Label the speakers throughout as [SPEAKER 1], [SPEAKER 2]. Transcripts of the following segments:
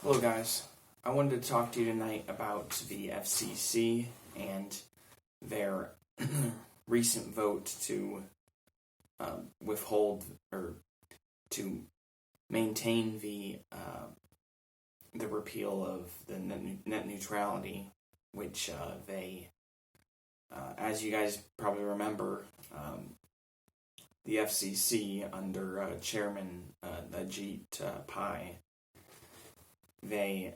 [SPEAKER 1] Hello guys, I wanted to talk to you tonight about the FCC and their recent vote to withhold or to maintain the repeal of the net neutrality, which they, as you guys probably remember, the FCC under Chairman Ajit Pai, they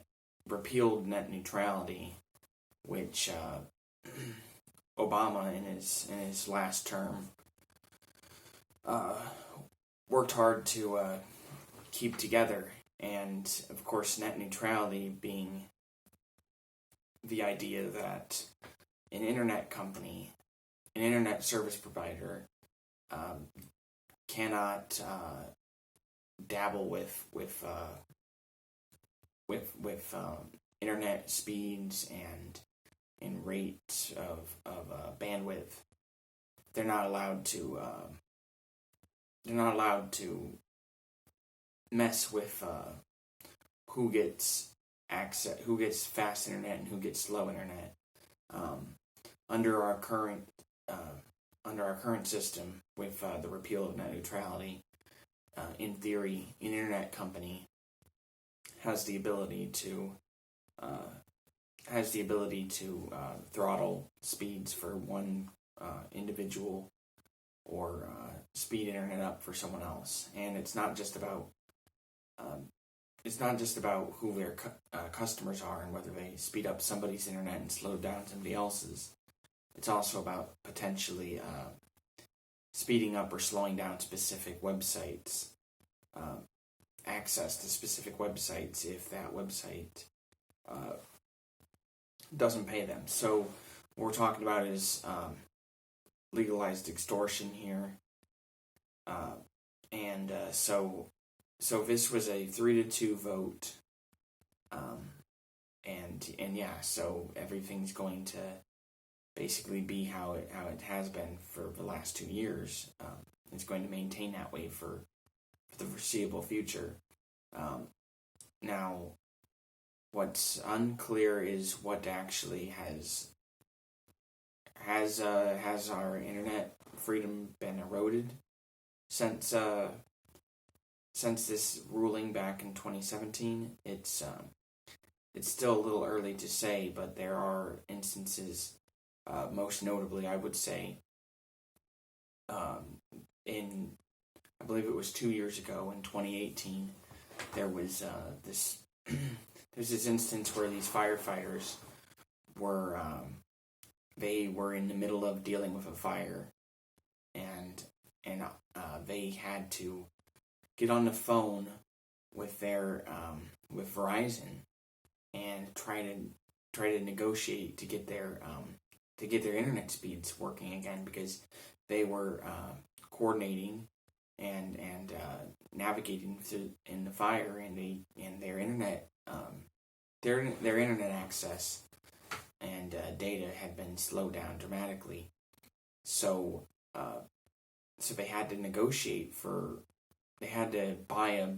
[SPEAKER 1] repealed net neutrality, which Obama in his last term worked hard to keep together, and of course net neutrality being the idea that an internet company, an internet service provider, cannot dabble with internet speeds and rate of bandwidth. They're not allowed to mess with who gets access, who gets fast internet and who gets slow internet. Under our current system with the repeal of net neutrality, in theory, an internet company has the ability to throttle speeds for one individual or speed internet up for someone else, and it's not just about who their customers are and whether they speed up somebody's internet and slow down somebody else's. It's also about potentially speeding up or slowing down specific websites, access to specific websites if that website doesn't pay them. So what we're talking about is legalized extortion here, and so this was a 3-2 vote, and yeah, so everything's going to basically be how it has been for the last 2 years. It's going to maintain that way for the foreseeable future. Now, what's unclear is what actually has our internet freedom been eroded since this ruling back in 2017. It's still a little early to say, but there are instances. Most notably, I would say, in, I believe it was 2 years ago, in 2018, there was there's this instance where these firefighters were they were in the middle of dealing with a fire, and they had to get on the phone with their with Verizon and try to negotiate to get their internet speeds working again, because they were coordinating and navigating through in the fire, and their internet their internet access and data had been slowed down dramatically. So they had to negotiate they had to buy a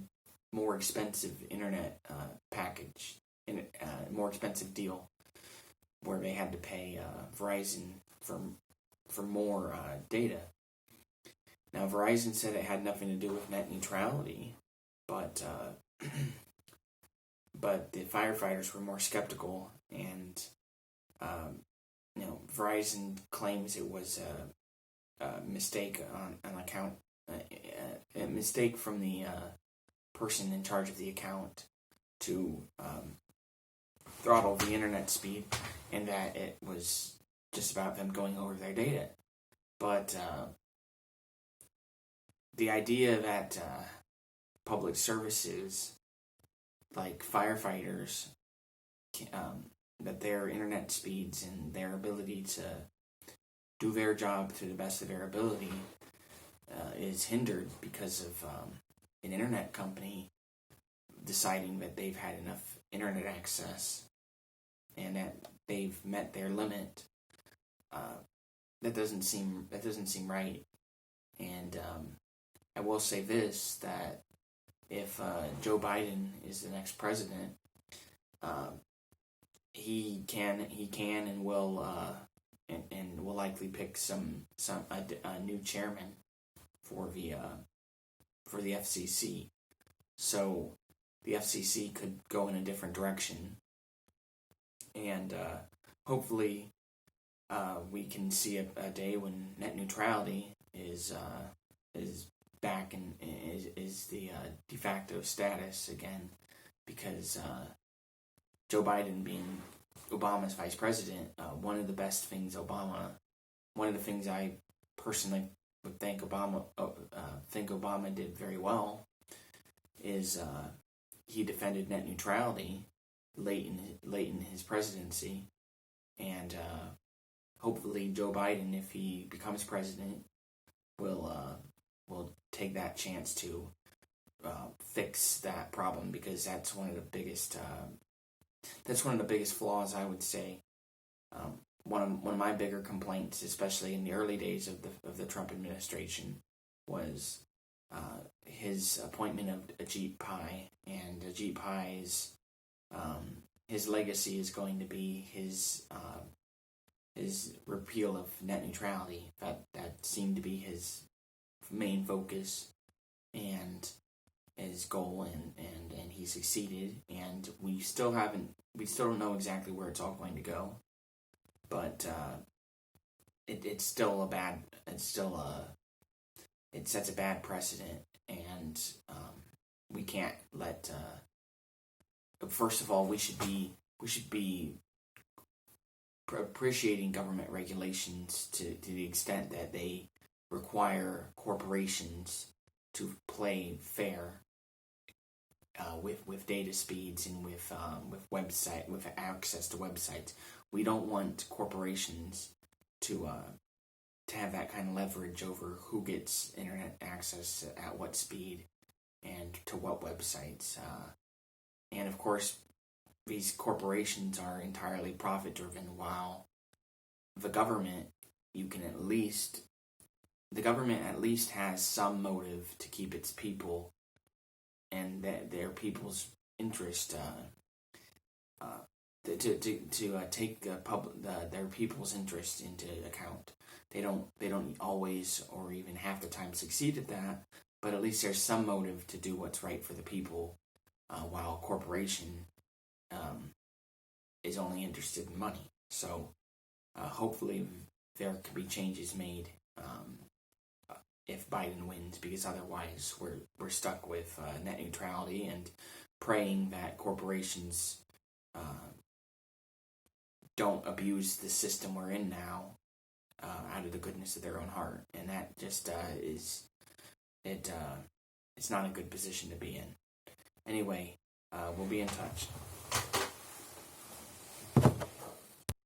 [SPEAKER 1] more expensive internet package, in a more expensive deal, where they had to pay Verizon for more data. Now, Verizon said it had nothing to do with net neutrality, but the firefighters were more skeptical, and Verizon claims it was a mistake on account, a mistake from the person in charge of the account to throttle the internet speed, and that it was just about them going over their data. But the idea that public services like firefighters, that their internet speeds and their ability to do their job to the best of their ability is hindered because of an internet company deciding that they've had enough internet access and that they've met their limit. That doesn't seem right. And I will say this, that if Joe Biden is the next president, he can and will and will likely pick a new chairman for the FCC. So the FCC could go in a different direction, and hopefully we can see a day when net neutrality is back and is the de facto status again, because Joe Biden being Obama's vice president, one of the things I personally would think Obama did very well is he defended net neutrality late in his presidency, and hopefully Joe Biden, if he becomes president, will take that chance to fix that problem, because that's one of the biggest flaws, I would say. One of my bigger complaints, especially in the early days of the Trump administration, was his appointment of Ajit Pai, and Ajit Pai's his legacy is going to be his repeal of net neutrality. That seemed to be his main focus and his goal, and he succeeded. And we still don't know exactly where it's all going to go, but it sets a bad precedent, and we can't let. First of all, we should be appreciating government regulations to the extent that they require corporations to play fair with data speeds and with access to websites. We don't want corporations to have that kind of leverage over who gets internet access at what speed and to what websites. And of course, these corporations are entirely profit driven, while the government at least has some motive to keep its people and their people's interest to take their people's interest into account. They don't always or even half the time succeed at that, but at least there's some motive to do what's right for the people, while a corporation is only interested in money. So hopefully there could be changes made if Biden wins, because otherwise we're stuck with net neutrality and praying that corporations don't abuse the system we're in now out of the goodness of their own heart. And that just it's not a good position to be in. Anyway, we'll be in touch.